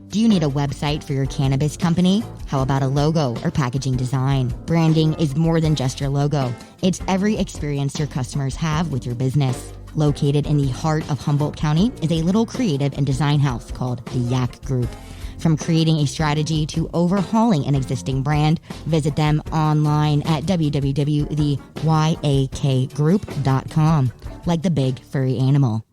Do you need a website for your cannabis company? How about a logo or packaging design? Branding is more than just your logo. It's every experience your customers have with your business. Located in the heart of Humboldt County is a little creative and design house called the Yak Group. From creating a strategy to overhauling an existing brand, visit them online at www.theyakgroup.com, like the big furry animal.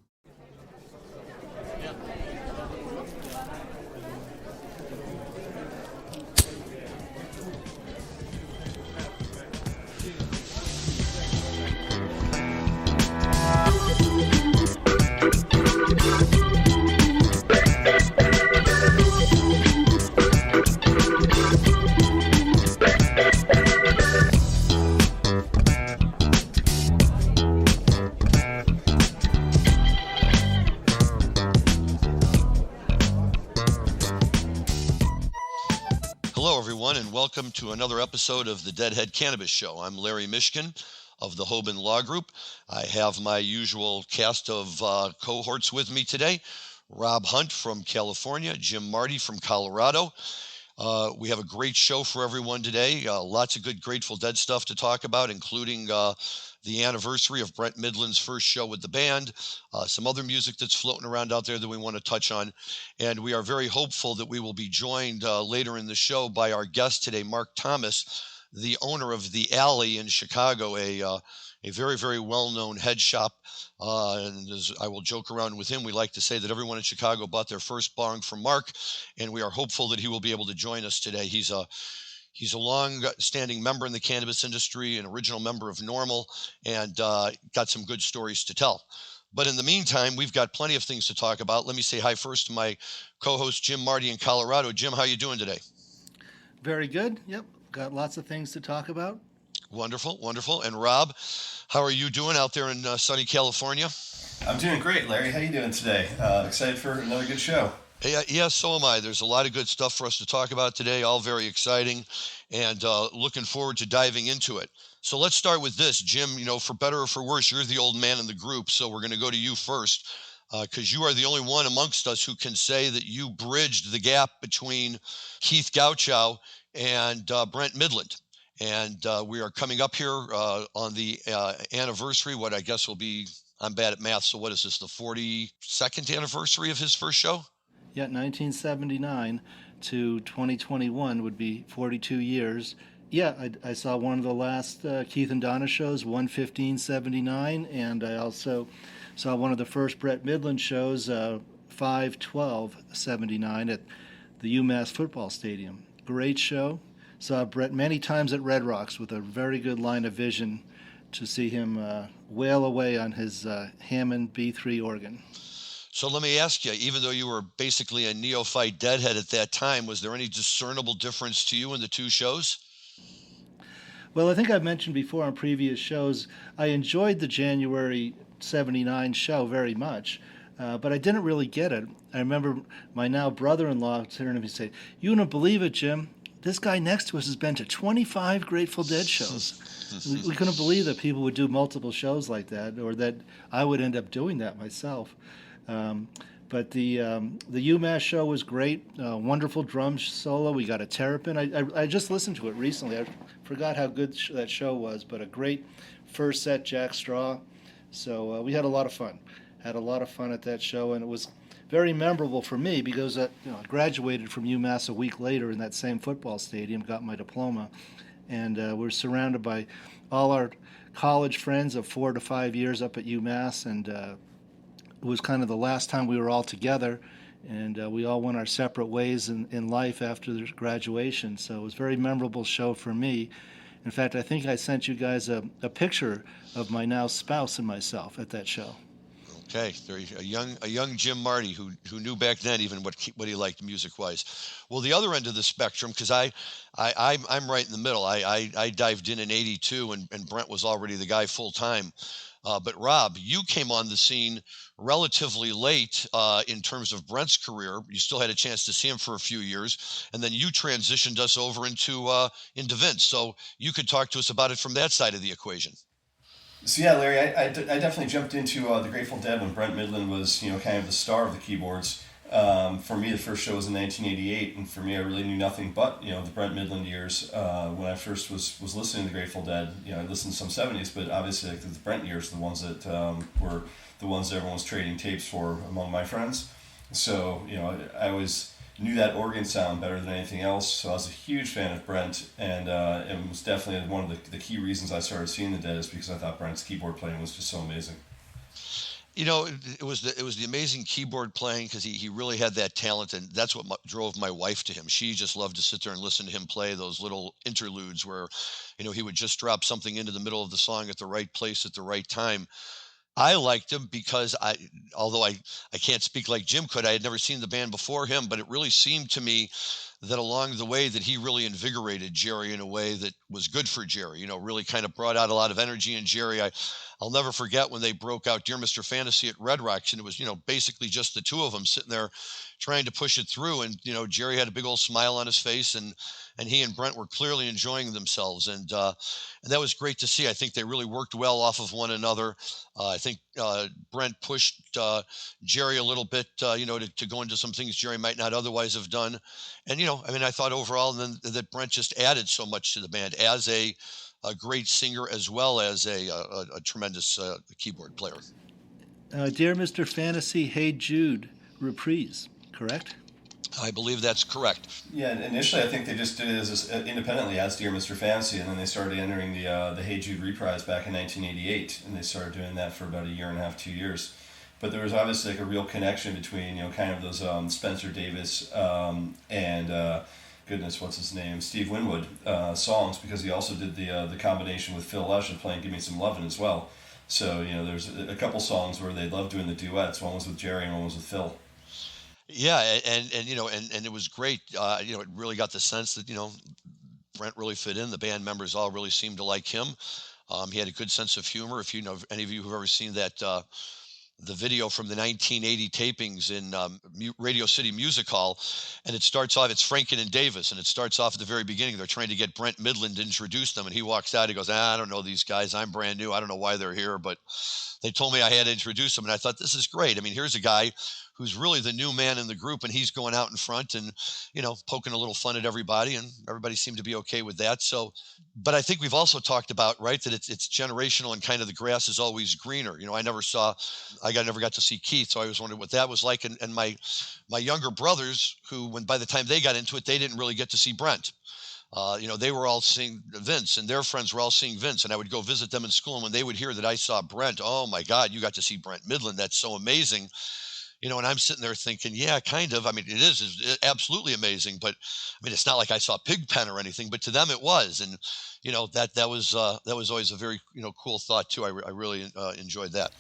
Hello, everyone, and welcome to another episode of the Deadhead Cannabis Show. I'm Larry Mishkin of the Hoban Law Group. I have my usual cast of cohorts with me today. Rob Hunt from California, Jim Marty from Colorado. We have a great show for everyone today. Lots of good Grateful Dead stuff to talk about, including the anniversary of Brent Midland's first show with the band, some other music that's floating around out there that we want to touch on. And we are very hopeful that we will be joined later in the show by our guest today, Mark Thomas, the owner of The Alley in Chicago, a very, very well-known head shop. And as I will joke around with him, we like to say that everyone in Chicago bought their first bong from Mark, and we are hopeful that he will be able to join us today. He's a long-standing member in the cannabis industry, an original member of NORML, and got some good stories to tell. But in the meantime, we've got plenty of things to talk about. Let me say hi first to my co-host, Jim Marty in Colorado. Jim, how you doing today? Very good. Yep. Got lots of things to talk about. Wonderful, wonderful. And Rob, how are you doing out there in sunny California? I'm doing great, Larry. How you doing today? Excited for another good show. Yeah, so am I. There's a lot of good stuff for us to talk about today, all very exciting, and looking forward to diving into it. So let's start with this. Jim, for better or for worse, you're the old man in the group, so we're going to go to you first, because you are the only one amongst us who can say that you bridged the gap between Keith Gauchow and Brent Midland. And we are coming up here on the anniversary, what I guess will be, I'm bad at math, so what is this, the 42nd anniversary of his first show? Yeah, 1979 to 2021 would be 42 years. Yeah, I saw one of the last Keith and Donna shows, 1/15/79, and I also saw one of the first Brett Midland shows, 5/12/79 at the UMass football stadium. Great show. Saw Brett many times at Red Rocks with a very good line of vision to see him wail away on his Hammond B3 organ. So let me ask you, even though you were basically a neophyte Deadhead at that time, was there any discernible difference to you in the two shows? Well, I think I've mentioned before on previous shows, I enjoyed the January 79 show very much, but I didn't really get it. I remember my now brother-in-law turning to me and saying, "You wouldn't believe it, Jim. This guy next to us has been to 25 Grateful Dead shows." We couldn't believe that people would do multiple shows like that, or that I would end up doing that myself. But the UMass show was great. Wonderful drum solo. We got a terrapin. I just listened to it recently. I forgot how good that show was, but a great first set, Jack Straw. So we had a lot of fun. Had a lot of fun at that show, and it was very memorable for me because I graduated from UMass a week later in that same football stadium, got my diploma, and we're surrounded by all our college friends of 4 to 5 years up at UMass, and it was kind of the last time we were all together, and we all went our separate ways in life after the graduation. So it was a very memorable show for me. In fact, I think I sent you guys a picture of my now spouse and myself at that show. Okay, a young Jim Marty who knew back then even what he liked music-wise. Well, the other end of the spectrum, because I'm right in the middle. I dived in '82, and Brent was already the guy full time. But Rob, you came on the scene relatively late in terms of Brent's career. You still had a chance to see him for a few years, and then you transitioned us over into Vince. So you could talk to us about it from that side of the equation. So yeah, Larry, I definitely jumped into the Grateful Dead when Brent Midland was kind of the star of the keyboards. For me, the first show was in 1988, and for me, I really knew nothing but the Brent Midland years. When I first was listening to the Grateful Dead, I listened to some '70s, but obviously like the Brent years, the ones that were the ones that everyone was trading tapes for among my friends. So I always knew that organ sound better than anything else. So I was a huge fan of Brent, and it was definitely one of the key reasons I started seeing the Dead is because I thought Brent's keyboard playing was just so amazing. It was the amazing keyboard playing because he really had that talent, and that's what drove my wife to him. She just loved to sit there and listen to him play those little interludes where, he would just drop something into the middle of the song at the right place at the right time. I liked him because although I can't speak like Jim could, I had never seen the band before him, but it really seemed to me that along the way that he really invigorated Jerry in a way that was good for Jerry, really kind of brought out a lot of energy in Jerry. I'll never forget when they broke out Dear Mr. Fantasy at Red Rocks, and it was, basically just the two of them sitting there trying to push it through. And, Jerry had a big old smile on his face, and he and Brent were clearly enjoying themselves. And that was great to see. I think they really worked well off of one another. I think Brent pushed Jerry a little bit, to go into some things Jerry might not otherwise have done. And, I thought overall then that Brent just added so much to the band as a great singer as well as a tremendous keyboard player. Dear Mr. Fantasy, Hey Jude reprise, correct? I believe that's correct. Yeah, and initially I think they just did it as independently as Dear Mr. Fantasy, and then they started entering the Hey Jude reprise back in 1988, and they started doing that for about a year and a half, 2 years. But there was obviously like a real connection between kind of those Spencer Davis and goodness, what's his name, Steve Winwood songs, because he also did the combination with Phil Lesh of playing Give Me Some Lovin' as well. So there's a couple songs where they loved doing the duets. One was with Jerry and one was with Phil. Yeah, and it was great. It really got the sense that Brent really fit in. The band members all really seemed to like him. He had a good sense of humor. If any of you who've ever seen that the video from the 1980 tapings in Radio City Music Hall, and it starts off. It's Franken and Davis, and it starts off at the very beginning. They're trying to get Brent Midland to introduce them, and he walks out. He goes, "I don't know these guys. I'm brand new. I don't know why they're here, but they told me I had to introduce them." And I thought, this is great. I mean, here's a guy who's really the new man in the group, and he's going out in front and poking a little fun at everybody, and everybody seemed to be okay with that. So, but I think we've also talked about, right, that it's generational and kind of the grass is always greener. I never got to see Keith, so I was wondering what that was like. And my younger brothers, who by the time they got into it, they didn't really get to see Brent. They were all seeing Vince, and their friends were all seeing Vince, and I would go visit them in school. And when they would hear that I saw Brent, oh my God, you got to see Brent Midland. That's so amazing. And I'm sitting there thinking, yeah, kind of. I mean, it's absolutely amazing, but I mean, it's not like I saw Pigpen or anything, but to them it was. And, that was always a very, cool thought too. I really enjoyed that.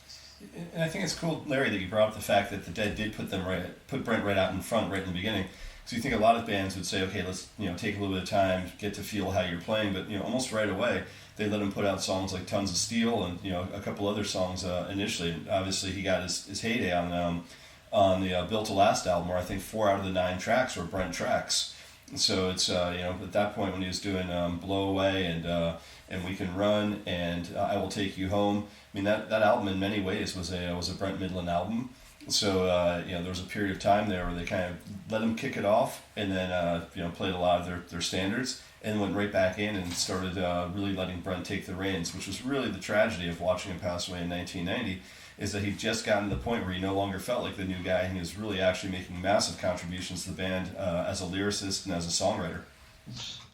And I think it's cool, Larry, that you brought up the fact that the Dead did put Brent right out in front, right in the beginning. So you think a lot of bands would say, okay, let's take a little bit of time, get to feel how you're playing, but almost right away they let him put out songs like Tons of Steel and a couple other songs initially. Obviously, he got his heyday on the Built to Last album, where I think 4 out of the 9 tracks were Brent tracks. So it's at that point when he was doing Blow Away and We Can Run and I Will Take You Home. I mean that album in many ways was a Brent Midland album. So there was a period of time there where they kind of let him kick it off and then played a lot of their standards and went right back in and started really letting Brent take the reins, which was really the tragedy of watching him pass away in 1990. Is that he'd just gotten to the point where he no longer felt like the new guy, and he was really actually making massive contributions to the band as a lyricist and as a songwriter.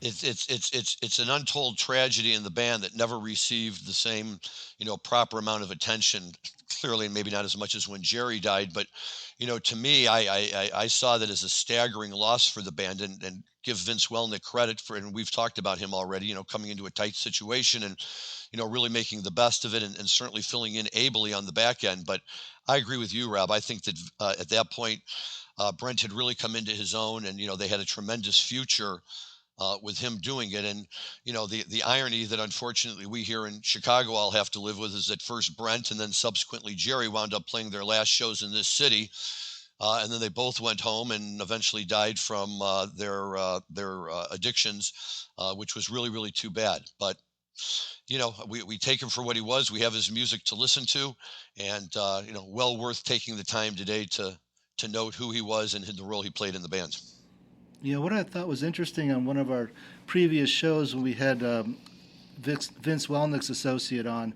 It's an untold tragedy in the band that never received the same proper amount of attention. Clearly, maybe not as much as when Jerry died, but to me, I saw that as a staggering loss for the band, and give Vince Welnick credit for it. And we've talked about him already, coming into a tight situation and really making the best of it and certainly filling in ably on the back end. But I agree with you, Rob. I think that at that point, Brent had really come into his own, and they had a tremendous future with him doing it. And the irony that unfortunately we here in Chicago all have to live with is that first Brent and then subsequently Jerry wound up playing their last shows in this city, and then they both went home and eventually died from their addictions, which was really, really too bad. But we take him for what he was. We have his music to listen to, and well worth taking the time today to to note who he was and the role he played in the band. Yeah, what I thought was interesting on one of our previous shows when we had Vince Welnick's associate on,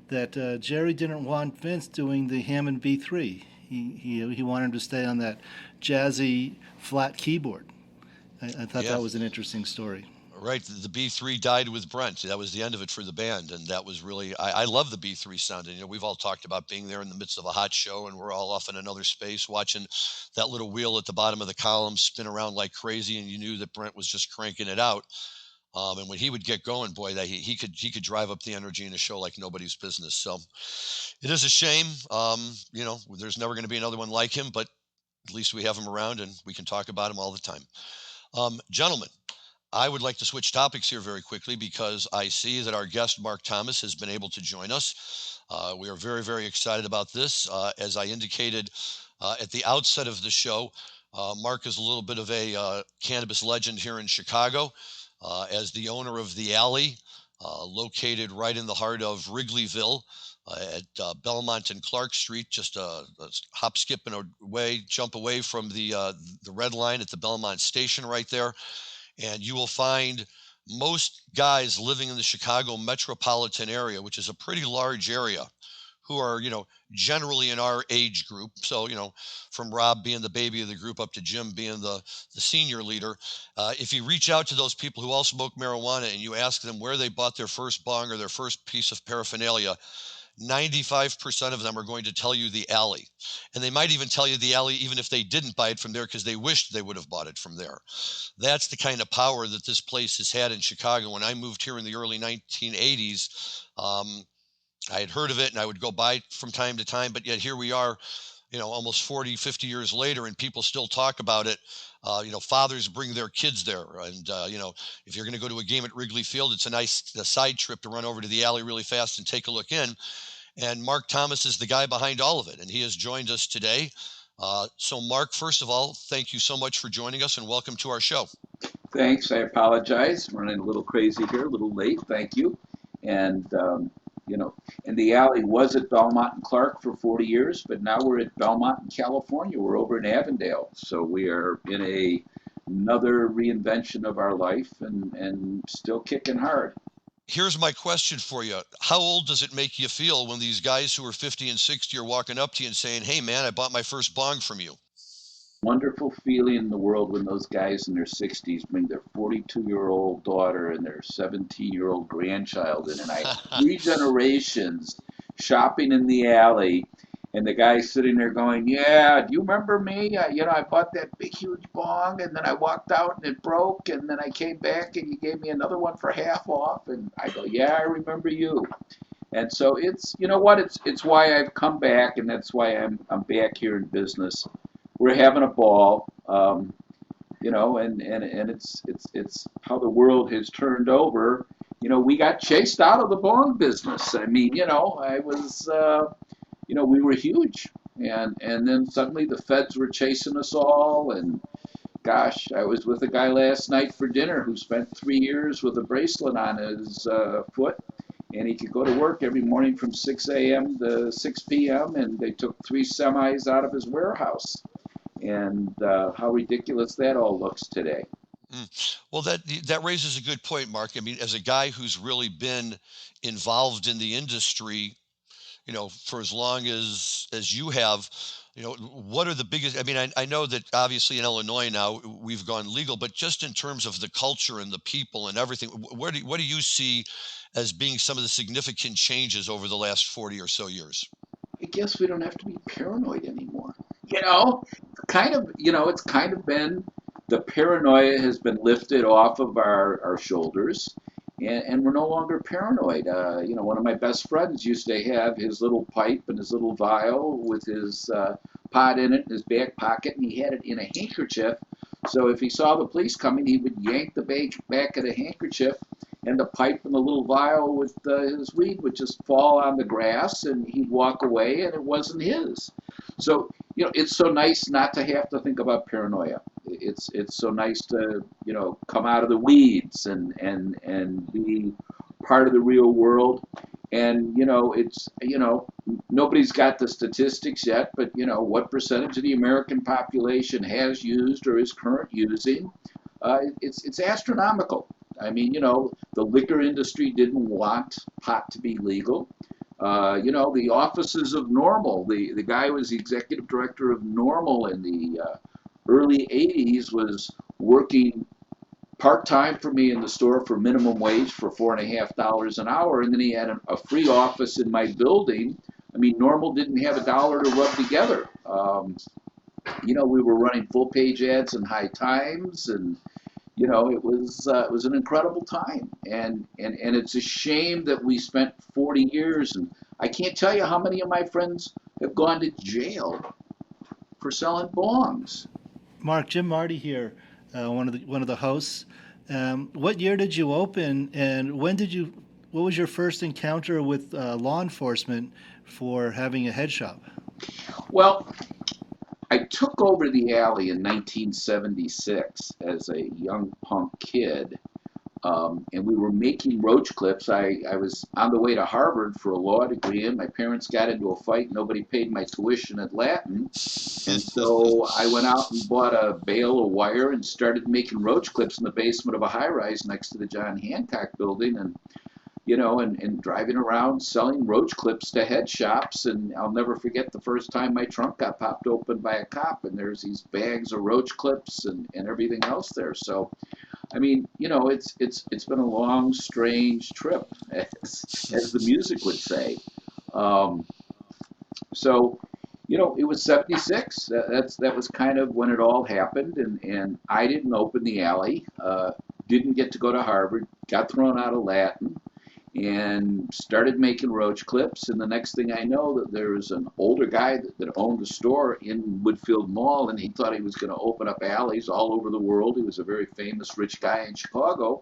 that Jerry didn't want Vince doing the Hammond B3. He wanted him to stay on that jazzy flat keyboard. I thought that was an interesting story. Right, the B3 died with Brent. That was the end of it for the band, and that was really, I love the B3 sound. And we've all talked about being there in the midst of a hot show, and we're all off in another space watching that little wheel at the bottom of the column spin around like crazy, and you knew that Brent was just cranking it out. And when he would get going, boy, that he could drive up the energy in a show like nobody's business. So it is a shame. There's never going to be another one like him, but at least we have him around, and we can talk about him all the time. Gentlemen, I would like to switch topics here very quickly because I see that our guest, Mark Thomas, has been able to join us. We are very, very excited about this. As I indicated at the outset of the show, Mark is a little bit of a cannabis legend here in Chicago. As the owner of The Alley, located right in the heart of Wrigleyville at Belmont and Clark Street, just a hop, skip, and jump away from the red line at the Belmont station right there. And you will find most guys living in the Chicago metropolitan area, which is a pretty large area, who are, generally in our age group. So, from Rob being the baby of the group up to Jim being the senior leader. If you reach out to those people who all smoke marijuana and you ask them where they bought their first bong or their first piece of paraphernalia, 95% of them are going to tell you The Alley. And they might even tell you The Alley even if they didn't buy it from there because they wished they would have bought it from there. That's the kind of power that this place has had in Chicago. When I moved here in the early 1980s, I had heard of it and I would go by from time to time, but yet here we are, almost 40, 50 years later, and people still talk about it. Fathers bring their kids there. And, if you're going to go to a game at Wrigley Field, it's a nice side trip to run over to The Alley really fast and take a look in. And Mark Thomas is the guy behind all of it, and he has joined us today. So, Mark, first of all, thank you so much for joining us, and welcome to our show. Thanks. I apologize. Running a little crazy here, a little late. Thank you. And, and The Alley was at Belmont and Clark for 40 years, but now we're at Belmont in California. We're over in Avondale. So we are in another reinvention of our life and still kicking hard. Here's my question for you. How old does it make you feel when these guys who are 50 and 60 are walking up to you and saying, "Hey, man, I bought my first bong from you"? Wonderful feeling in the world when those guys in their 60s bring their 42-year-old daughter and their 17-year-old grandchild in. And I had 3 generations shopping in The Alley, and the guy sitting there going, "Yeah, do you remember me? I bought that big, huge bong, and then I walked out and it broke, and then I came back and you gave me another one for half off." And I go, "Yeah, I remember you." And so it's, it's why I've come back, and that's why I'm back here in business. We're having a ball, and it's how the world has turned over. We got chased out of the bong business. I mean, I was, we were huge, and then suddenly the feds were chasing us all. And gosh, I was with a guy last night for dinner who spent 3 years with a bracelet on his foot, and he could go to work every morning from 6 a.m. to 6 p.m. and they took 3 semis out of his warehouse. And how ridiculous that all looks today. Well, that raises a good point, Mark. I mean, as a guy who's really been involved in the industry, for as long as you have, what are the biggest? I mean, I know that obviously in Illinois now we've gone legal, but just in terms of the culture and the people and everything, what do you see as being some of the significant changes over the last 40 or so years? I guess we don't have to be paranoid anymore. It's kind of been, the paranoia has been lifted off of our shoulders, and we're no longer paranoid. One of my best friends used to have his little pipe and his little vial with his pot in it in his back pocket, and he had it in a handkerchief. So if he saw the police coming, he would yank the back of the handkerchief, and the pipe and the little vial with his weed would just fall on the grass, and he'd walk away, and it wasn't his. So, it's so nice not to have to think about paranoia. It's so nice to, come out of the weeds and be part of the real world. And, it's, no nobody's got the statistics yet, but what percentage of the American population has used or is current using? It's astronomical. I mean, the liquor industry didn't want pot to be legal. The offices of Normal, the guy who was the executive director of Normal in the early 80s was working part-time for me in the store for minimum wage for $4.50 an hour, and then he had a free office in my building. I mean, Normal didn't have a dollar to rub together. We were running full-page ads in High Times, and it was an incredible time, and it's a shame that we spent 40 years, and I can't tell you how many of my friends have gone to jail for selling bongs. Mark, Jim Marty here, one of the hosts. What year did you open, and what was your first encounter with law enforcement for having a head shop? Well, I took over the alley in 1976 as a young punk kid, and we were making roach clips. I was on the way to Harvard for a law degree, and my parents got into a fight. Nobody paid my tuition at Latin, and so I went out and bought a bale of wire and started making roach clips in the basement of a high-rise next to the John Hancock building, and driving around selling roach clips to head shops. And I'll never forget the first time my trunk got popped open by a cop, and there's these bags of roach clips and everything else there. So, I mean, it's been a long, strange trip, as the music would say. So, it was 76. That was kind of when it all happened, and I didn't open the alley, didn't get to go to Harvard, got thrown out of Latin, and started making roach clips. And the next thing I know, that there was an older guy that owned a store in Woodfield Mall, and he thought he was going to open up alleys all over the world. He was a very famous rich guy in Chicago,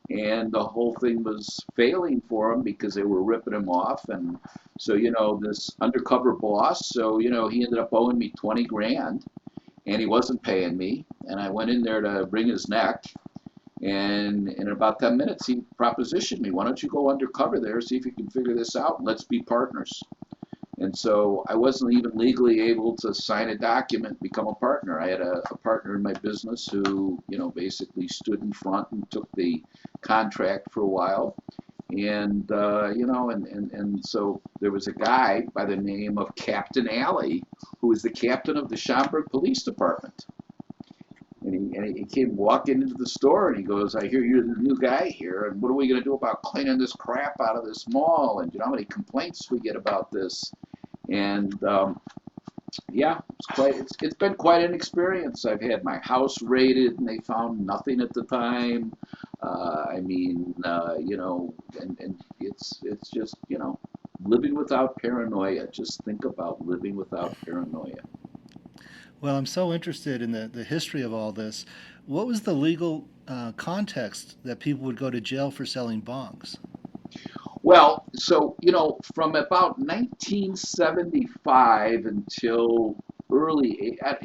and the whole thing was failing for him because they were ripping him off. And so, this undercover boss, so, he ended up owing me 20 grand, and he wasn't paying me. And I went in there to wring his neck. And in about 10 minutes, he propositioned me, why don't you go undercover there, see if you can figure this out, and let's be partners. And so I wasn't even legally able to sign a document, become a partner. I had a partner in my business who, basically stood in front and took the contract for a while. And, and so there was a guy by the name of Captain Alley, who was the captain of the Schaumburg Police Department. And he came walking into the store, and he goes, I hear you're the new guy here, and what are we going to do about cleaning this crap out of this mall? And how many complaints we get about this? And it's been quite an experience. I've had my house raided, and they found nothing at the time. And it's just, living without paranoia. Just think about living without paranoia. Well, I'm so interested in the history of all this. What was the legal context that people would go to jail for selling bongs? Well, so, from about 1975 until early, I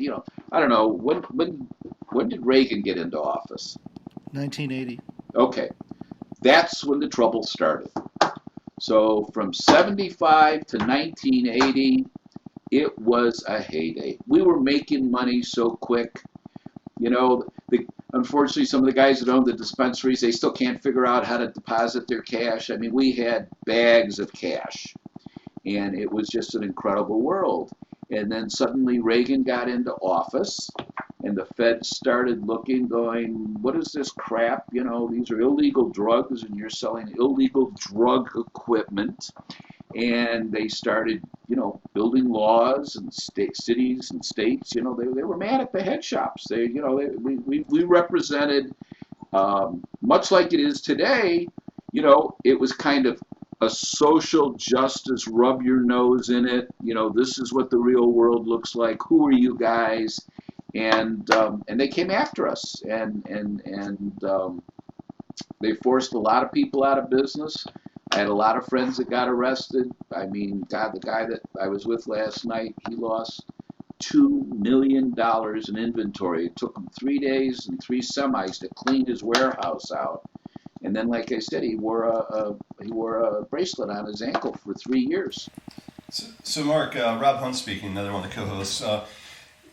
don't know, when did Reagan get into office? 1980. Okay, that's when the trouble started. So from 75 to 1980, it was a heyday. We were making money so quick. Unfortunately, some of the guys that own the dispensaries, they still can't figure out how to deposit their cash. I mean, we had bags of cash, and it was just an incredible world. And then suddenly Reagan got into office, and the Fed started looking, going, what is this crap? These are illegal drugs, and you're selling illegal drug equipment. And they started, building laws, and cities and states. They were mad at the head shops. We represented, much like it is today. It was kind of a social justice. Rub your nose in it. This is what the real world looks like. Who are you guys? And they came after us, and they forced a lot of people out of business. I had a lot of friends that got arrested. I mean, God, the guy that I was with last night, he lost $2 million in inventory. It took him 3 days and 3 semis to clean his warehouse out. And then, like I said, he wore a bracelet on his ankle for 3 years. So Mark, Rob Hunt speaking, another one of the co-hosts. I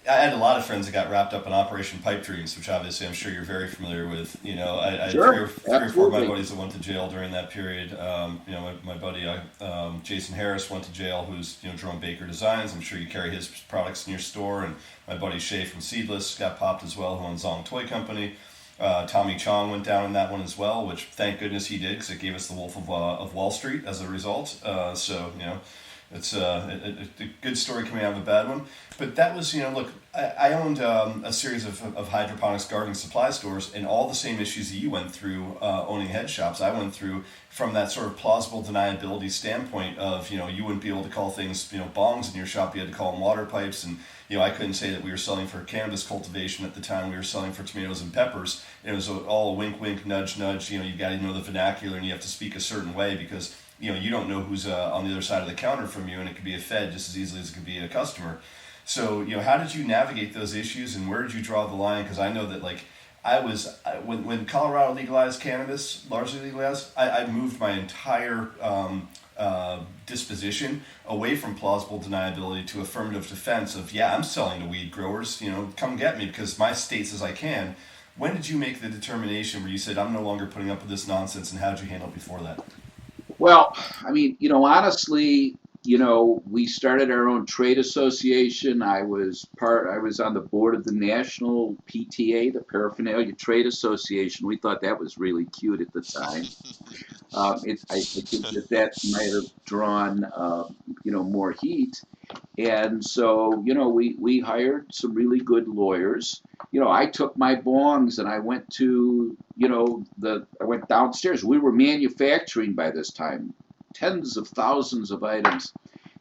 had a lot of friends that got wrapped up in Operation Pipe Dreams, which obviously I'm sure you're very familiar with. I had Sure, three or four of my absolutely. buddies that went to jail during that period. My buddy Jason Harris went to jail, who's Jerome Baker Designs. I'm sure you carry his products in your store. And my buddy Shay from Seedless got popped as well, who owns Zong Toy Company. Tommy Chong went down in that one as well, which thank goodness he did, because it gave us the Wolf of Wall Street as a result. It's a good story coming out of a bad one. But that was, look, I owned a series of hydroponics gardening supply stores, and all the same issues that you went through owning head shops, I went through from that sort of plausible deniability standpoint of, you wouldn't be able to call things, bongs in your shop, you had to call them water pipes. And, I couldn't say that we were selling for cannabis cultivation at the time, we were selling for tomatoes and peppers. And it was all a wink, wink, nudge, nudge. You got to know the vernacular, and you have to speak a certain way, because you don't know who's on the other side of the counter from you, and it could be a Fed just as easily as it could be a customer. So, how did you navigate those issues, and where did you draw the line? Because I know that, when Colorado legalized cannabis, largely legalized, I moved my entire disposition away from plausible deniability to affirmative defense of, yeah, I'm selling to weed growers, come get me, because my state says I can. When did you make the determination where you said, I'm no longer putting up with this nonsense, and how did you handle it before that? Well, I mean, honestly, we started our own trade association. I was on the board of the National PTA, the Paraphernalia Trade Association. We thought that was really cute at the time. I think that might have drawn, more heat. And so, we hired some really good lawyers. I took my bongs and I went to, I went downstairs. We were manufacturing by this time, tens of thousands of items.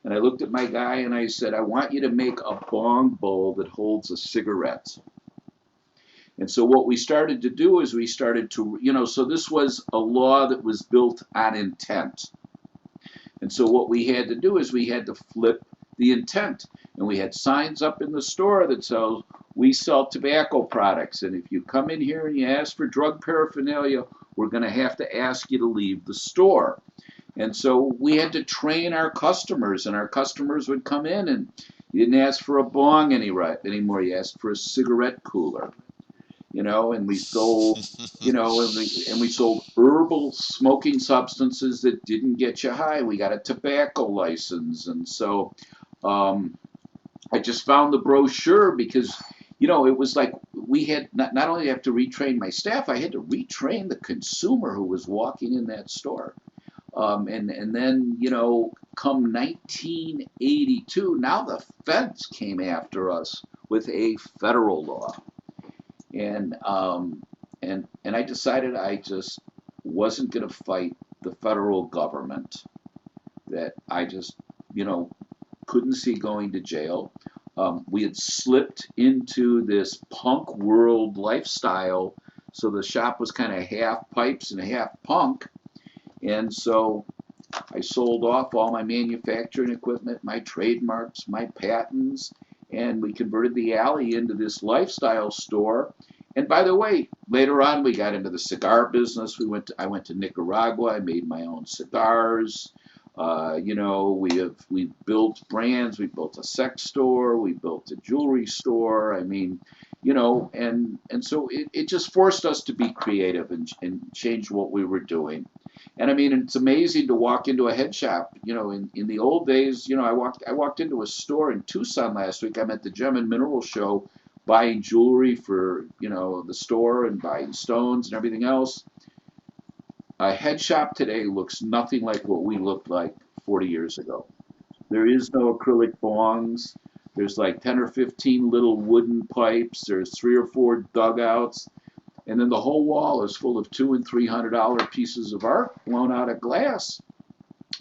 And I looked at my guy and I said, I want you to make a bong bowl that holds a cigarette. And so what we started to do is we started to, so this was a law that was built on intent. And so what we had to do is we had to flip the intent. And we had signs up in the store that says, we sell tobacco products. And if you come in here and you ask for drug paraphernalia, we're going to have to ask you to leave the store. And so we had to train our customers, and our customers would come in, and you didn't ask for a bong anymore. You asked for a cigarette cooler. And we sold, and we sold herbal smoking substances that didn't get you high. We got a tobacco license. And so I just found the brochure because, it was like we had not only have to retrain my staff, I had to retrain the consumer who was walking in that store. And then, come 1982, now the feds came after us with a federal law. And I decided I just wasn't going to fight the federal government, that I just, couldn't see going to jail. We had slipped into this punk world lifestyle, so the shop was kind of half pipes and half punk. And so I sold off all my manufacturing equipment, my trademarks, my patents, and we converted the alley into this lifestyle store. And by the way, later on we got into the cigar business. I went to Nicaragua. I made my own cigars. We built brands. We built a sex store. We built a jewelry store. I mean, and so it just forced us to be creative and change what we were doing. And I mean, it's amazing to walk into a head shop. In the old days, I walked into a store in Tucson last week. I'm at the Gem and Mineral Show buying jewelry for, the store, and buying stones and everything else. A head shop today looks nothing like what we looked like 40 years ago. There is no acrylic bongs. There's like 10 or 15 little wooden pipes. There's 3 or 4 dugouts. And then the whole wall is full of $200 and $300 pieces of art blown out of glass.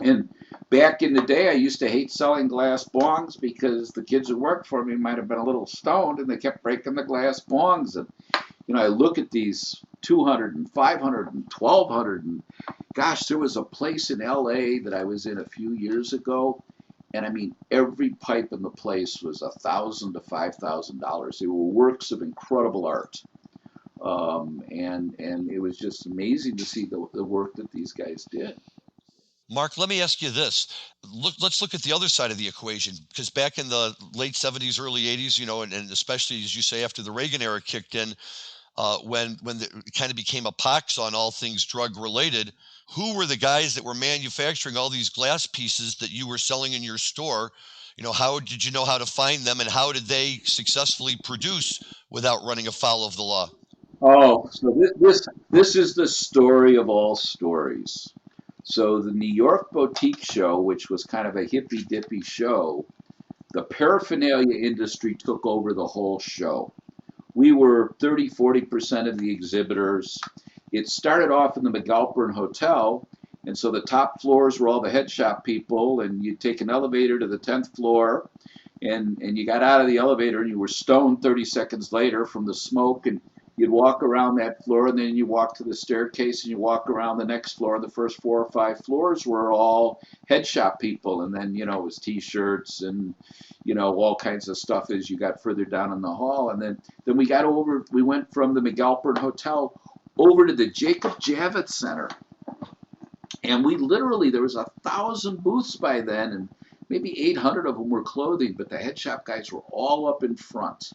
And back in the day, I used to hate selling glass bongs because the kids who worked for me might have been a little stoned, and they kept breaking the glass bongs. And I look at these 200 and 500 and 1200, and gosh, there was a place in LA that I was in a few years ago, and I mean, every pipe in the place was $1,000 to $5,000. They were works of incredible art. And it was just amazing to see the work that these guys did. Mark, let me ask you this. Let's look at the other side of the equation, because back in the late 70s, early 80s, and especially, as you say, after the Reagan era kicked in, when it kind of became a pox on all things drug related, who were the guys that were manufacturing all these glass pieces that you were selling in your store? How did you know how to find them, and how did they successfully produce without running afoul of the law? Oh, so this is the story of all stories. So the New York Boutique Show, which was kind of a hippy dippy show, the paraphernalia industry took over the whole show. We were 30-40% of the exhibitors. It started off in the McAlpin Hotel, and so the top floors were all the head shop people, and you'd take an elevator to the 10th floor, and you got out of the elevator and you were stoned 30 seconds later from the smoke, and you'd walk around that floor, and then you walk to the staircase, and you walk around the next floor. The first 4 or 5 floors were all head shop people, and then, it was T-shirts and, all kinds of stuff as you got further down in the hall. And then we went from the McAlpin Hotel over to the Jacob Javits Center. And there was 1,000 booths by then, and maybe 800 of them were clothing, but the head shop guys were all up in front.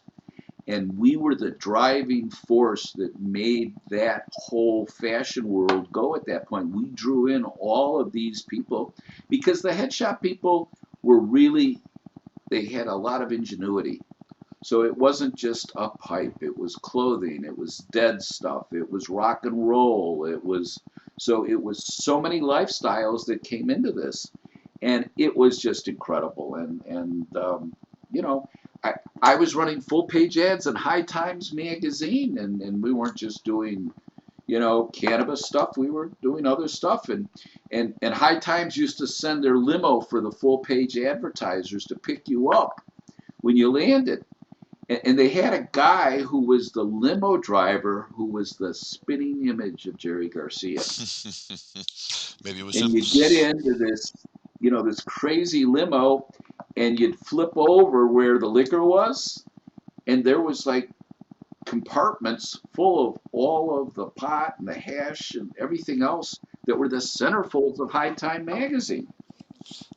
And we were the driving force that made that whole fashion world go at that point. We drew in all of these people because the head shop people they had a lot of ingenuity. So it wasn't just a pipe, it was clothing, it was dead stuff, it was rock and roll, it was so many lifestyles that came into this. And it was just incredible. And I was running full page ads in High Times magazine, and we weren't just doing, cannabis stuff. We were doing other stuff. And High Times used to send their limo for the full page advertisers to pick you up when you landed. And they had a guy who was the limo driver who was the spitting image of Jerry Garcia. Maybe it was and him. You get into this, this crazy limo, and you'd flip over where the liquor was, and there was like compartments full of all of the pot and the hash and everything else that were the centerfolds of High Time magazine.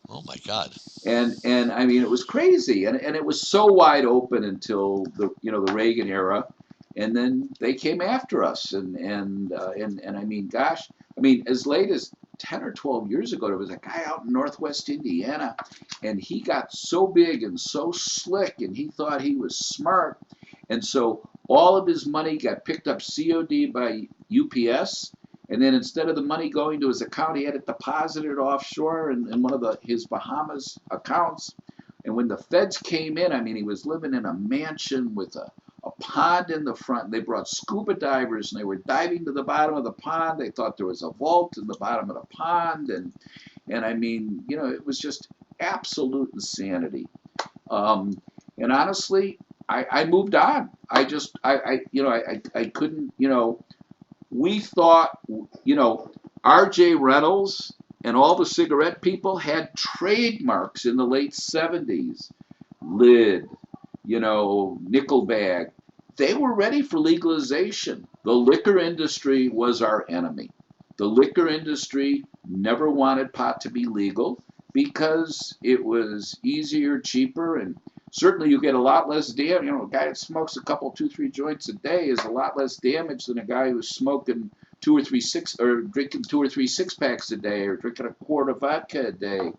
Oh my God! And I mean, it was crazy, and it was so wide open until the Reagan era, and then they came after us, and I mean, gosh, as late as 10 or 12 years ago, there was a guy out in Northwest Indiana, and he got so big and so slick, and he thought he was smart, and so all of his money got picked up COD by UPS. And then instead of the money going to his account, he had it deposited offshore in one of his Bahamas accounts. And when the feds came in, he was living in a mansion with a pond in the front. They brought scuba divers, and they were diving to the bottom of the pond. They thought there was a vault in the bottom of the pond. And it was just absolute insanity. And honestly, I moved on. I couldn't, we thought, R.J. Reynolds and all the cigarette people had trademarks in the late 70s. Lid, nickel bag. They were ready for legalization. The liquor industry was our enemy. The liquor industry never wanted pot to be legal because it was easier, cheaper, and certainly you get a lot less damage. A guy that smokes a couple, 2-3 joints a day is a lot less damage than a guy who's smoking drinking 2 or 3 6-packs a day, or drinking a quart of vodka a day.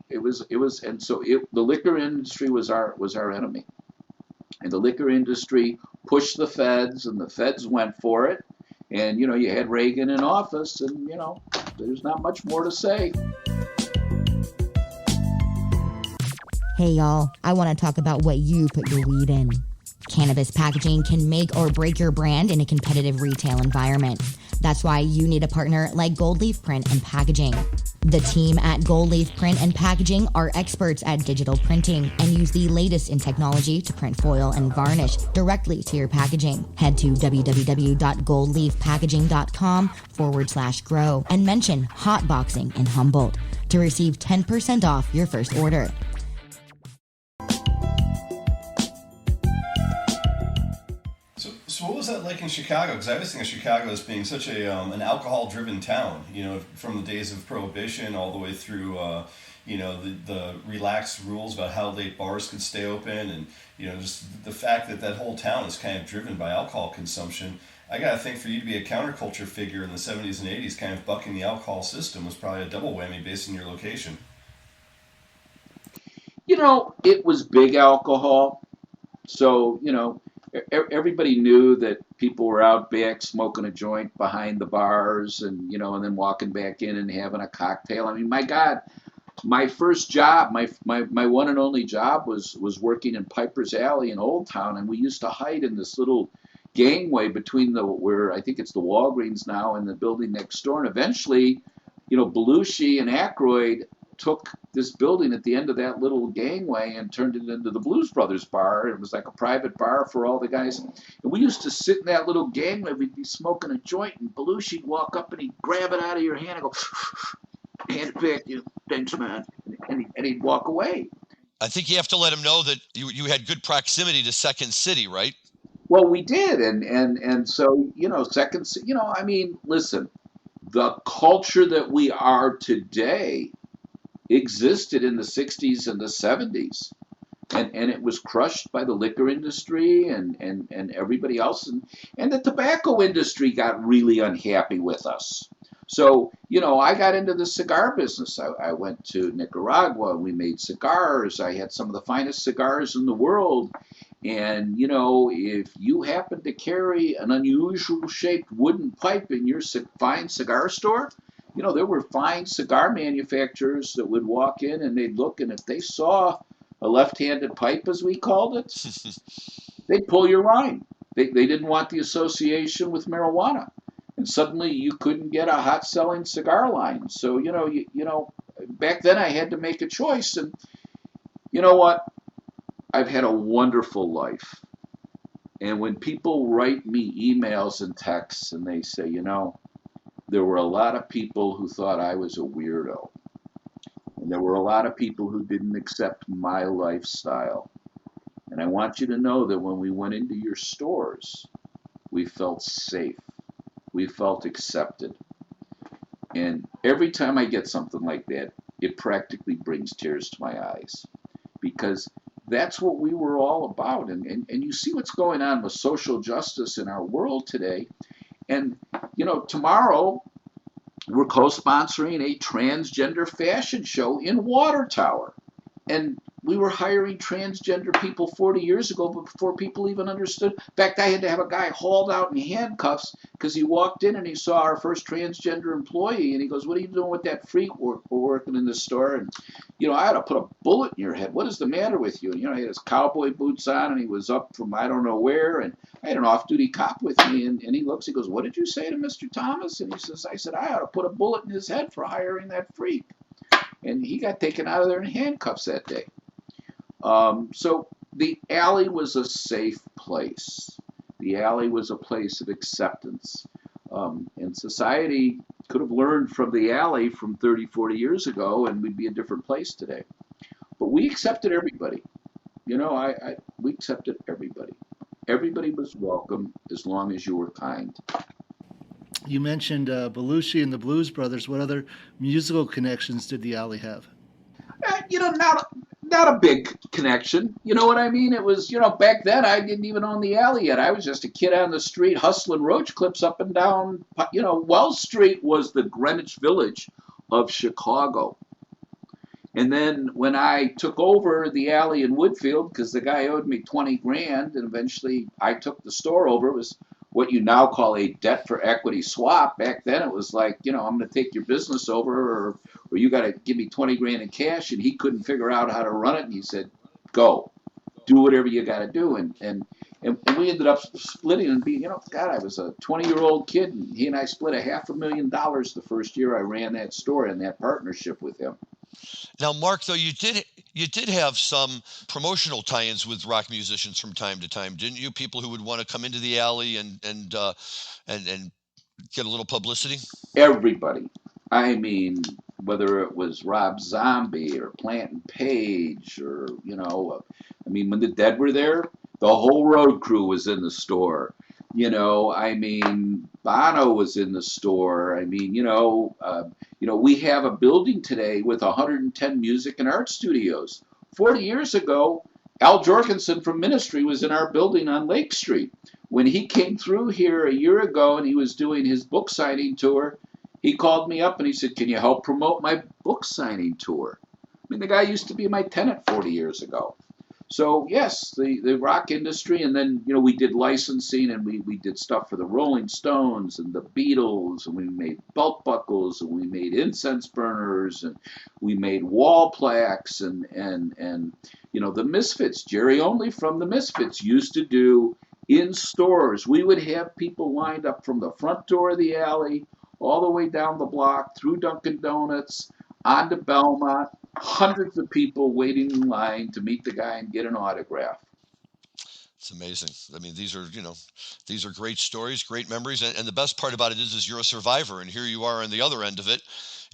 It was, and so the liquor industry was our enemy, and the liquor industry pushed the feds, and the feds went for it, and you had Reagan in office, and there's not much more to say. Hey y'all, I want to talk about what you put your weed in. Cannabis packaging can make or break your brand in a competitive retail environment. That's why you need a partner like Gold Leaf Print and Packaging. The team at Gold Leaf Print and Packaging are experts at digital printing and use the latest in technology to print foil and varnish directly to your packaging. Head to www.goldleafpackaging.com/grow and mention Hotboxing in Humboldt to receive 10% off your first order. So what was that like in Chicago? Because I always think of Chicago as being such an alcohol-driven town. From the days of Prohibition all the way through, the relaxed rules about how late bars could stay open, and just the fact that whole town is kind of driven by alcohol consumption. I gotta think for you to be a counterculture figure in the '70s and '80s, kind of bucking the alcohol system, was probably a double whammy based on your location. It was big alcohol. So, everybody knew that people were out back smoking a joint behind the bars and then walking back in and having a cocktail. I mean, my God, my first job, my one and only job was working in Piper's Alley in Old Town. And we used to hide in this little gangway between where I think it's the Walgreens now and the building next door. And eventually, Belushi and Aykroyd took this building at the end of that little gangway and turned it into the Blues Brothers bar. It was like a private bar for all the guys. And we used to sit in that little gangway. We'd be smoking a joint, and Belushi'd walk up and he'd grab it out of your hand and go, hand it back, thanks, man. And he'd walk away. I think you have to let him know that you had good proximity to Second City, right? Well, we did. And so, Second, I mean, listen, the culture that we are today existed in the 60s and the 70s, and it was crushed by the liquor industry and everybody else, and the tobacco industry got really unhappy with us. So, I got into the cigar business. I went to Nicaragua and we made cigars. I had some of the finest cigars in the world. And, if you happen to carry an unusual shaped wooden pipe in your fine cigar store, there were fine cigar manufacturers that would walk in and they'd look, and if they saw a left-handed pipe, as we called it, they'd pull your line. They didn't want the association with marijuana. And suddenly you couldn't get a hot-selling cigar line. So, back then I had to make a choice. And you know what? I've had a wonderful life. And when people write me emails and texts and they say, there were a lot of people who thought I was a weirdo. And there were a lot of people who didn't accept my lifestyle. And I want you to know that when we went into your stores, we felt safe. We felt accepted. And every time I get something like that, it practically brings tears to my eyes. Because that's what we were all about. And you see what's going on with social justice in our world today. And, tomorrow we're co-sponsoring a transgender fashion show in Water Tower. And we were hiring transgender people 40 years ago before people even understood. In fact, I had to have a guy hauled out in handcuffs because he walked in and he saw our first transgender employee. And he goes, what are you doing with that freak working in the store? And, I had to put a bullet in your head. What is the matter with you? And, he had his cowboy boots on and he was up from I don't know where. And I had an off-duty cop with me. And he looks, he goes, what did you say to Mr. Thomas? And he says, I said, I ought to put a bullet in his head for hiring that freak. And he got taken out of there in handcuffs that day. So the alley was a safe place. The alley was a place of acceptance. And society could have learned from the alley from 30, 40 years ago, and we'd be a different place today. But we accepted everybody. We accepted everybody. Everybody was welcome as long as you were kind. You mentioned Belushi and the Blues Brothers. What other musical connections did the alley have? Not a big connection. You know what I mean? It was, back then I didn't even own the alley yet. I was just a kid on the street hustling roach clips up and down. Wells Street was the Greenwich Village of Chicago. And then when I took over the alley in Woodfield, because the guy owed me 20 grand, and eventually I took the store over, it was what you now call a debt for equity swap. Back then it was like, I'm going to take your business over, or you got to give me 20 grand in cash. And he couldn't figure out how to run it. And he said, go, do whatever you got to do. And we ended up splitting and being, God, I was a 20-year-old kid, and he and I split $500,000 the first year I ran that store in that partnership with him. Now, Mark, though, you did have some promotional tie-ins with rock musicians from time to time, didn't you? People who would want to come into the alley and get a little publicity. Everybody. I mean, whether it was Rob Zombie or Plant and Page, or when the Dead were there, the whole road crew was in the store. I mean, Bono was in the store. I mean, we have a building today with 110 music and art studios. 40 years ago, Al Jorgensen from Ministry was in our building on Lake Street. When he came through here a year ago and he was doing his book signing tour, he called me up and he said, "Can you help promote my book signing tour?" I mean, the guy used to be my tenant 40 years ago. So yes, the rock industry, and then we did licensing, and we did stuff for the Rolling Stones and the Beatles, and we made belt buckles, and we made incense burners, and we made wall plaques, and the Misfits. Jerry Only from the Misfits used to do in stores. We would have people lined up from the front door of the alley all the way down the block through Dunkin' Donuts onto Belmont. Hundreds of people waiting in line to meet the guy and get an autograph. It's amazing. I mean, these are great stories, great memories, and the best part about it is you're a survivor, and here you are on the other end of it,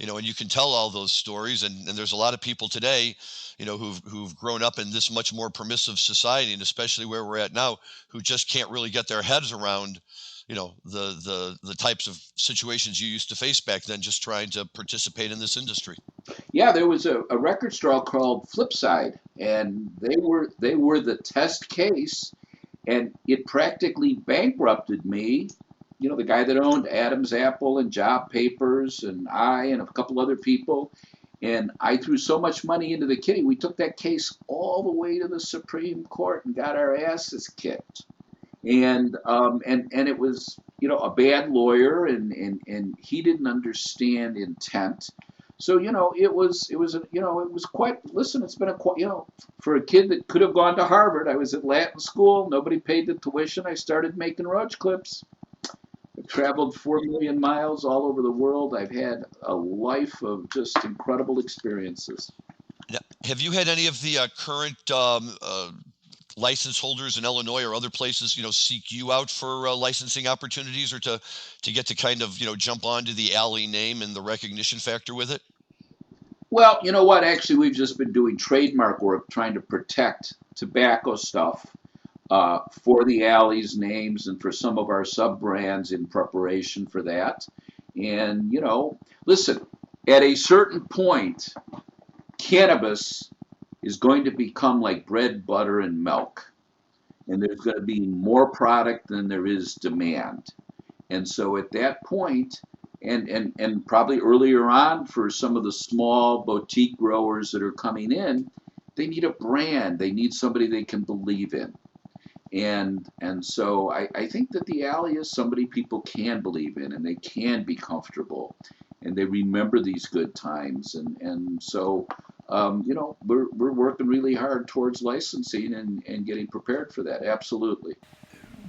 and you can tell all those stories, and there's a lot of people today, who've grown up in this much more permissive society, and especially where we're at now, who just can't really get their heads around, the types of situations you used to face back then, just trying to participate in this industry. Yeah, there was a record store called Flipside, and they were the test case, and it practically bankrupted me. The guy that owned Adam's Apple and Job Papers, and I and a couple other people, and I threw so much money into the kitty. We took that case all the way to the Supreme Court and got our asses kicked. And it was a bad lawyer, and he didn't understand intent. So it was quite. Listen, it's been for a kid that could have gone to Harvard. I was at Latin school. Nobody paid the tuition. I started making roach clips. I've traveled 4 million miles all over the world. I've had a life of just incredible experiences. Now, have you had any of the current license holders in Illinois or other places, seek you out for licensing opportunities, or to get to kind of, jump onto the alley name and the recognition factor with it? Well, you know what? Actually, we've just been doing trademark work trying to protect tobacco stuff for the alley's names and for some of our sub brands in preparation for that. And, listen, at a certain point, cannabis is going to become like bread, butter, and milk. And there's going to be more product than there is demand. And so at that point, and probably earlier on for some of the small boutique growers that are coming in, they need a brand. They need somebody they can believe in. And so I think that the alley is somebody people can believe in, and they can be comfortable, and they remember these good times. And so we're working really hard towards licensing and getting prepared for that. Absolutely.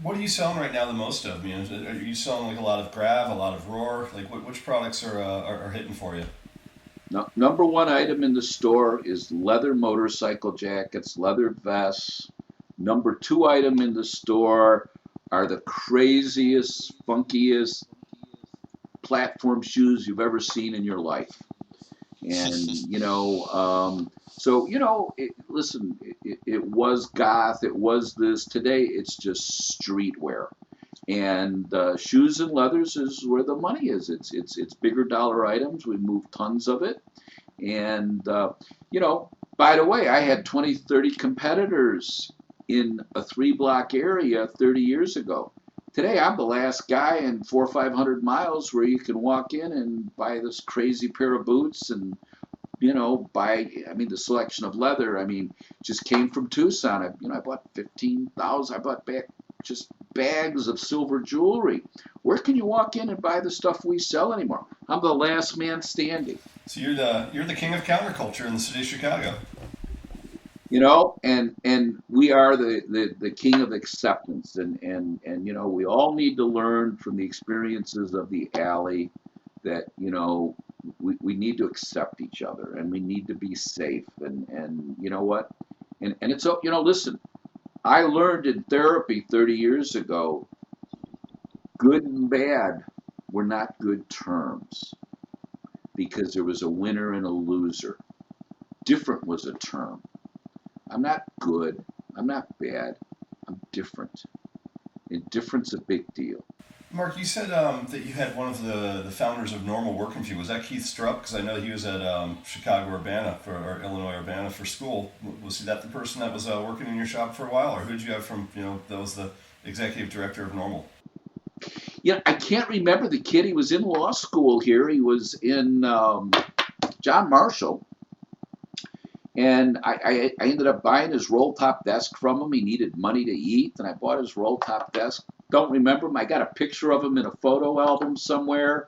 What are you selling right now the most of? Are you selling like a lot of Grav, a lot of Roar? Like which products are hitting for you? No, number one item in the store is leather motorcycle jackets, leather vests. Number two item in the store are the craziest, funkiest platform shoes you've ever seen in your life. And listen, it was goth, it was this. Today it's just streetwear, and shoes and leathers is where the money is. It's bigger dollar items. We move tons of it, and by the way, I had 20, 30 competitors in a 3-block area 30 years ago. Today, I'm the last guy in 400 or 500 miles where you can walk in and buy this crazy pair of boots and, the selection of leather. Just came from Tucson. I bought 15,000. I bought back just bags of silver jewelry. Where can you walk in and buy the stuff we sell anymore? I'm the last man standing. So you're the king of counterculture in the city of Chicago. And we are the king of acceptance, and we all need to learn from the experiences of the alley that we need to accept each other, and we need to be safe, and you know what, and it's listen, I learned in therapy 30 years ago, good and bad were not good terms, because there was a winner and a loser. Different was a term. I'm not good. I'm not bad. I'm different. And different's a big deal. Mark, you said that you had one of the founders of Normal working for you. Was that Keith Strupp? Because I know he was at Chicago-Urbana or Illinois-Urbana for school. Was that the person that was working in your shop for a while, or who did you have from, that was the executive director of Normal? I can't remember the kid. He was in law school here. He was in John Marshall. And I ended up buying his roll-top desk from him. He needed money to eat, and I bought his roll-top desk. Don't remember him. I got a picture of him in a photo album somewhere,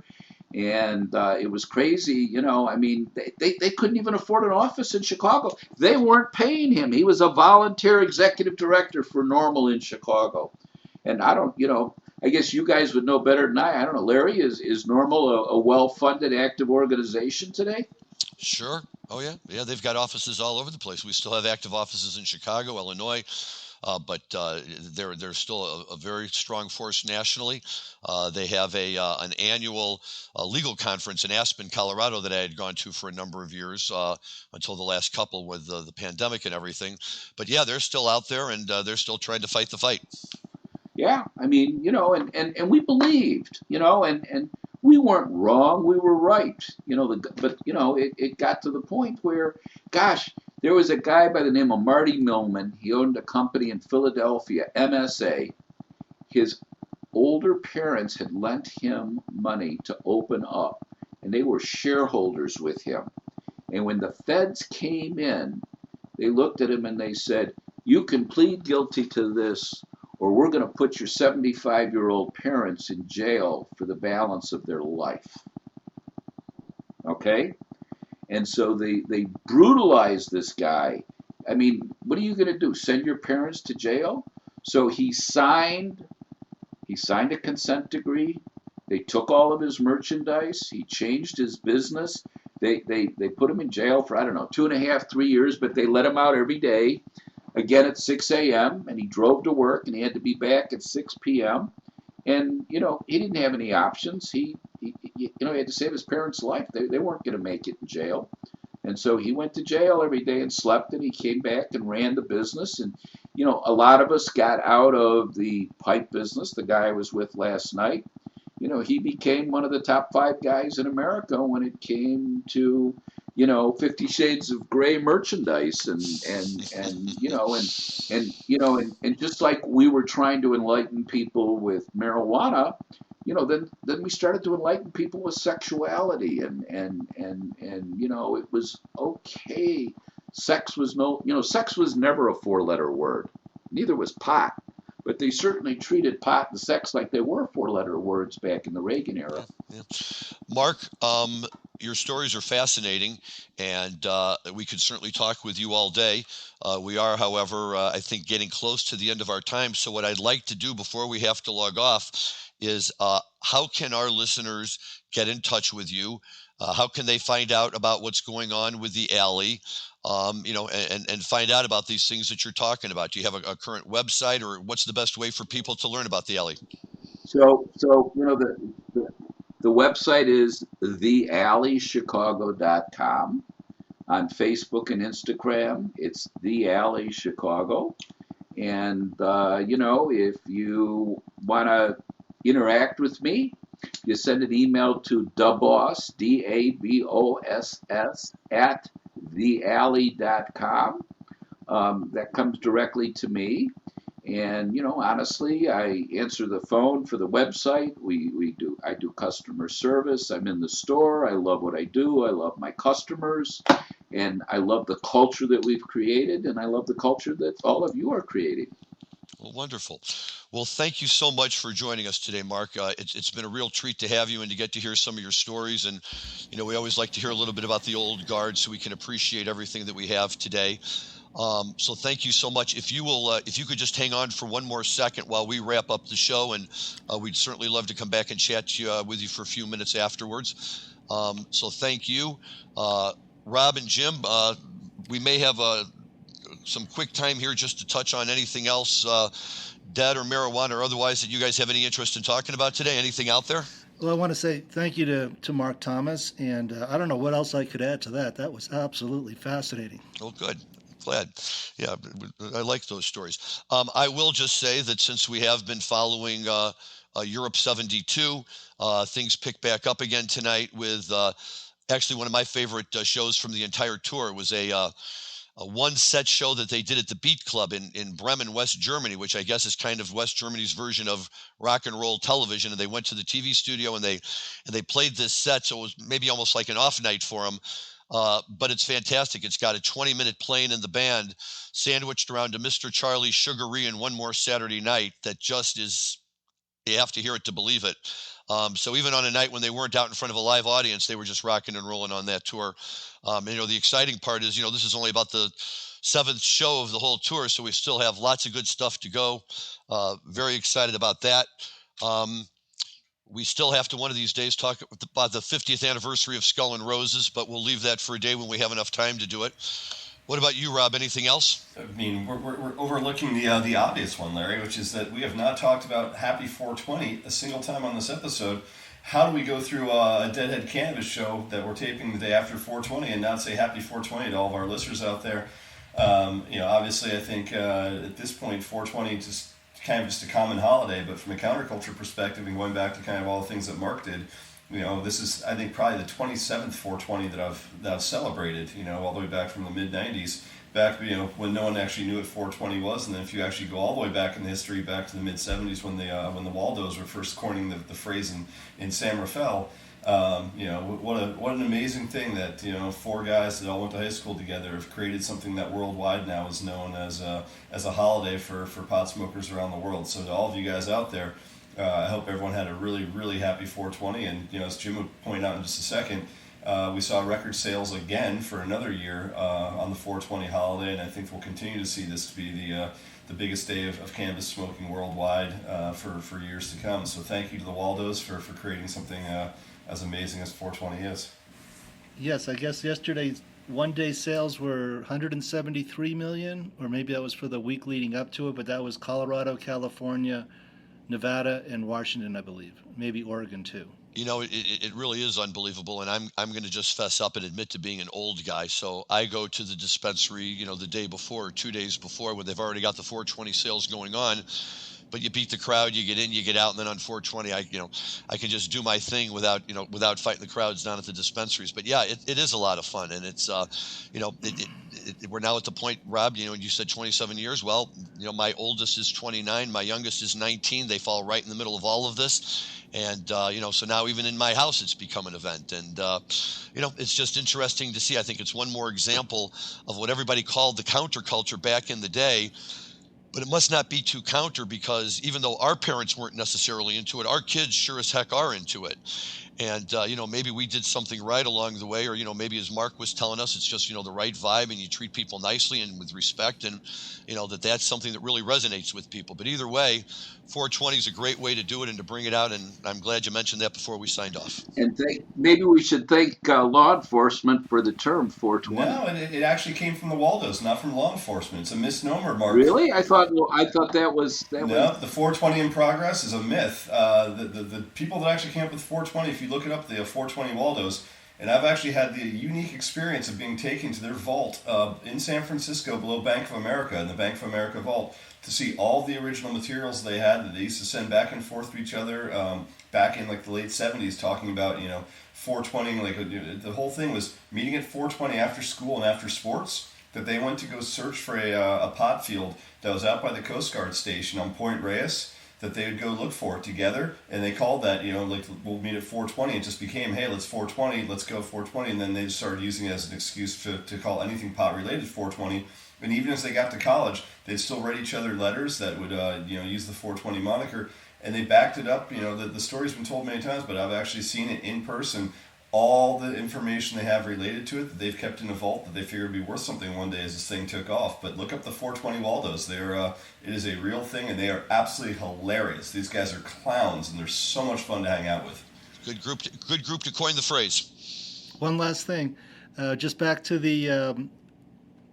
and it was crazy. They couldn't even afford an office in Chicago. They weren't paying him. He was a volunteer executive director for Normal in Chicago. And I guess you guys would know better than I don't know, Larry, is Normal a well-funded, active organization today? Sure. Oh, yeah. Yeah, they've got offices all over the place. We still have active offices in Chicago, Illinois, but they're still a very strong force nationally. They have an annual legal conference in Aspen, Colorado that I had gone to for a number of years until the last couple with the pandemic and everything. But, yeah, they're still out there, and they're still trying to fight the fight. Yeah, and we believed, and we weren't wrong, we were right, but it got to the point where, gosh, there was a guy by the name of Marty Millman. He owned a company in Philadelphia, MSA. His older parents had lent him money to open up, and they were shareholders with him. And when the feds came in, they looked at him and they said, you can plead guilty to this, or we're going to put your 75-year-old parents in jail for the balance of their life. Okay? And so they brutalized this guy. I mean, what are you going to do? Send your parents to jail? So he signed a consent decree. They took all of his merchandise. He changed his business. They put him in jail for, 2.5, 3 years, but they let him out every day. Again at 6 a.m. and he drove to work and he had to be back at 6 p.m. And he didn't have any options. He had to save his parents' life. They weren't going to make it in jail, and so he went to jail every day and slept. And he came back and ran the business. And a lot of us got out of the pipe business. The guy I was with last night, he became one of the top 5 guys in America when it came to 50 Shades of Grey merchandise, and just like we were trying to enlighten people with marijuana, then we started to enlighten people with sexuality, and it was okay. Sex was never a 4-letter word. Neither was pot. But they certainly treated pot and sex like they were 4-letter words back in the Reagan era. Yeah. Mark, your stories are fascinating, and we could certainly talk with you all day. We are, however, I think getting close to the end of our time. So what I'd like to do before we have to log off is how can our listeners get in touch with you? How can they find out about what's going on with the alley? And find out about these things that you're talking about. Do you have a current website, or what's the best way for people to learn about the alley? So the website is thealleychicago.com. On Facebook and Instagram, it's The Alley Chicago. And, if you want to interact with me, you send an email to daboss, DABOSS, at thealley.com. That comes directly to me. And, honestly, I answer the phone for the website. I do customer service. I'm in the store. I love what I do. I love my customers. And I love the culture that we've created. And I love the culture that all of you are creating. Well, wonderful. Well, thank you so much for joining us today, Mark. It's been a real treat to have you and to get to hear some of your stories. And, we always like to hear a little bit about the old guard so we can appreciate everything that we have today. So thank you so much. If you could just hang on for one more second while we wrap up the show, and we'd certainly love to come back and chat with you for a few minutes afterwards. So thank you. Rob and Jim, we may have some quick time here just to touch on anything else, dead or marijuana or otherwise, that you guys have any interest in talking about today. Anything out there? Well, I want to say thank you to Mark Thomas, and I don't know what else I could add to that. That was absolutely fascinating. Oh, good. Glad. Yeah, I like those stories. I will just say that since we have been following Europe 72, things pick back up again tonight with actually one of my favorite shows from the entire tour was a one set show that they did at the Beat Club in Bremen, West Germany, which I guess is kind of West Germany's version of rock and roll television. And they went to the TV studio and they played this set, so it was maybe almost like an off night for them. But it's fantastic. It's got a 20-minute playing in the band, sandwiched around to Mr. Charlie Sugaree and One More Saturday Night. That just is, you have to hear it to believe it. So even on a night when they weren't out in front of a live audience, they were just rocking and rolling on that tour. And, the exciting part is, this is only about the seventh show of the whole tour, so we still have lots of good stuff to go. Very excited about that. We still have to one of these days talk about the 50th anniversary of Skull and Roses, but we'll leave that for a day when we have enough time to do it. What about you, Rob? Anything else? I mean, we're overlooking the obvious one, Larry, which is that we have not talked about Happy 420 a single time on this episode. How do we go through a Deadhead Cannabis show that we're taping the day after 420 and not say Happy 420 to all of our listeners out there? Obviously, I think at this point, 420 is kind of just a common holiday, but from a counterculture perspective and going back to kind of all the things that Mark did, this is, I think, probably the 27th 420 that I've celebrated, all the way back from the mid-90s, back, when no one actually knew what 420 was. And then if you actually go all the way back in history, back to the mid-70s when the Waldos were first coining the phrase in San Rafael, what an amazing thing that, four guys that all went to high school together have created something that worldwide now is known as a holiday for pot smokers around the world. So to all of you guys out there, I hope everyone had a really, really happy 420. And, as Jim would point out in just a second, we saw record sales again for another year on the 420 holiday. And I think we'll continue to see this to be the biggest day of cannabis smoking worldwide for years to come. So thank you to the Waldos for creating something as amazing as 420 is. Yes, I guess yesterday's one-day sales were 173 million, or maybe that was for the week leading up to it, but that was Colorado, California, Nevada, and Washington, I believe. Maybe Oregon, too. It really is unbelievable, and I'm going to just fess up and admit to being an old guy. So I go to the dispensary, the day before or 2 days before when they've already got the 420 sales going on. But you beat the crowd, you get in, you get out, and then on 420, I can just do my thing without fighting the crowds down at the dispensaries. But yeah, it is a lot of fun, and it's we're now at the point, Rob, you said 27 years. Well, my oldest is 29, my youngest is 19. They fall right in the middle of all of this, and so now even in my house, it's become an event, and it's just interesting to see. I think it's one more example of what everybody called the counterculture back in the day. But it must not be too counter, because even though our parents weren't necessarily into it, our kids sure as heck are into it. And, maybe we did something right along the way, or, maybe as Mark was telling us, it's just, the right vibe, and you treat people nicely and with respect, and, that's something that really resonates with people. But either way, 420 is a great way to do it and to bring it out. And I'm glad you mentioned that before we signed off. And maybe we should thank law enforcement for the term 420. No, it actually came from the Waldos, not from law enforcement. It's a misnomer, Mark. Really? I thought that was. No, the 420 in progress is a myth. The people that actually came up with 420, if you look it up, the 420 Waldos, and I've actually had the unique experience of being taken to their vault in San Francisco below Bank of America, in the Bank of America vault, to see all the original materials they had that they used to send back and forth to each other back in like the late 70s, talking about 420. Like the whole thing was meeting at 420 after school and after sports, that they went to go search for a pot field that was out by the Coast Guard station on Point Reyes, that they would go look for it together, and they called that, we'll meet at 420. It just became, hey, let's 420, let's go 420, and then they just started using it as an excuse to call anything pot-related 420. And even as they got to college, they'd still write each other letters that would, use the 420 moniker, and they backed it up. The story's been told many times, but I've actually seen it in person. All the information they have related to it that they've kept in a vault that they figured would be worth something one day as this thing took off. But look up the 420 Waldos. It is a real thing, and they are absolutely hilarious. These guys are clowns, and they're so much fun to hang out with. Good group to coin the phrase. One last thing, just back to the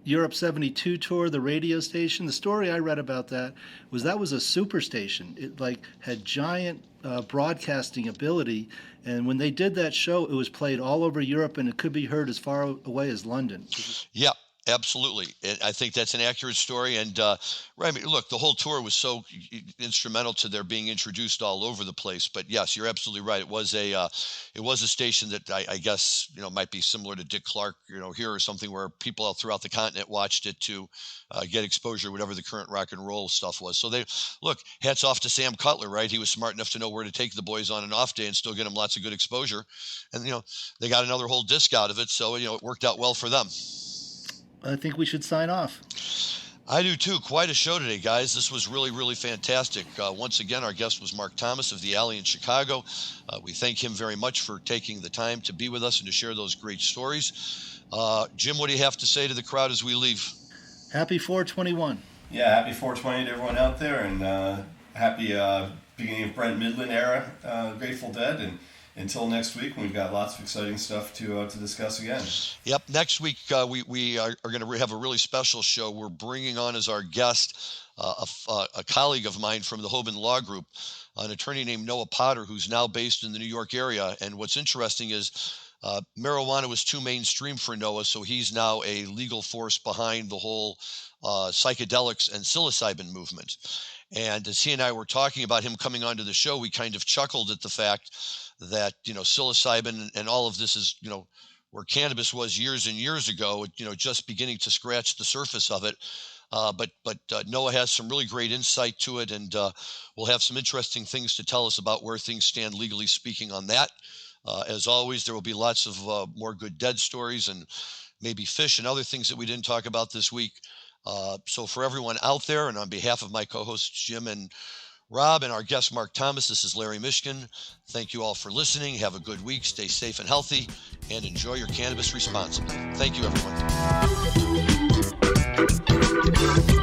Europe 72 tour, the radio station. The story I read about that was a super station. It had giant broadcasting ability, and when they did that show, it was played all over Europe, and it could be heard as far away as London. Yeah. Absolutely. And I think that's an accurate story. And right, I mean, look, the whole tour was so instrumental to their being introduced all over the place. But yes, you're absolutely right. It was a station that I guess, might be similar to Dick Clark, here or something, where people all throughout the continent watched it to get exposure, whatever the current rock and roll stuff was. So look, hats off to Sam Cutler, right? He was smart enough to know where to take the boys on an off day and still get them lots of good exposure. And, they got another whole disc out of it. So, it worked out well for them. I think we should sign off. I do too. Quite a show today, guys. This was really, really fantastic. Once again, our guest was Mark Thomas of the Alley in Chicago. We thank him very much for taking the time to be with us and to share those great stories. Jim, what do you have to say to the crowd as we leave? Happy 421. Yeah, happy 420 to everyone out there, and happy beginning of Brent Midland era Grateful Dead. And until next week, we've got lots of exciting stuff to discuss again. Yep. Next week, we are going to have a really special show. We're bringing on as our guest a colleague of mine from the Hoban Law Group, an attorney named Noah Potter, who's now based in the New York area. And what's interesting is marijuana was too mainstream for Noah, so he's now a legal force behind the whole psychedelics and psilocybin movement. And as he and I were talking about him coming onto the show, we kind of chuckled at the fact that, psilocybin and all of this is, where cannabis was years and years ago, just beginning to scratch the surface of it. But Noah has some really great insight to it, and we'll have some interesting things to tell us about where things stand legally speaking on that. As always, there will be lots of more good dead stories and maybe fish and other things that we didn't talk about this week. So for everyone out there, and on behalf of my co-hosts Jim and Rob and our guest Mark Thomas, this is Larry Mishkin. Thank you all for listening. Have a good week. Stay safe and healthy, and enjoy your cannabis responsibly. Thank you, everyone.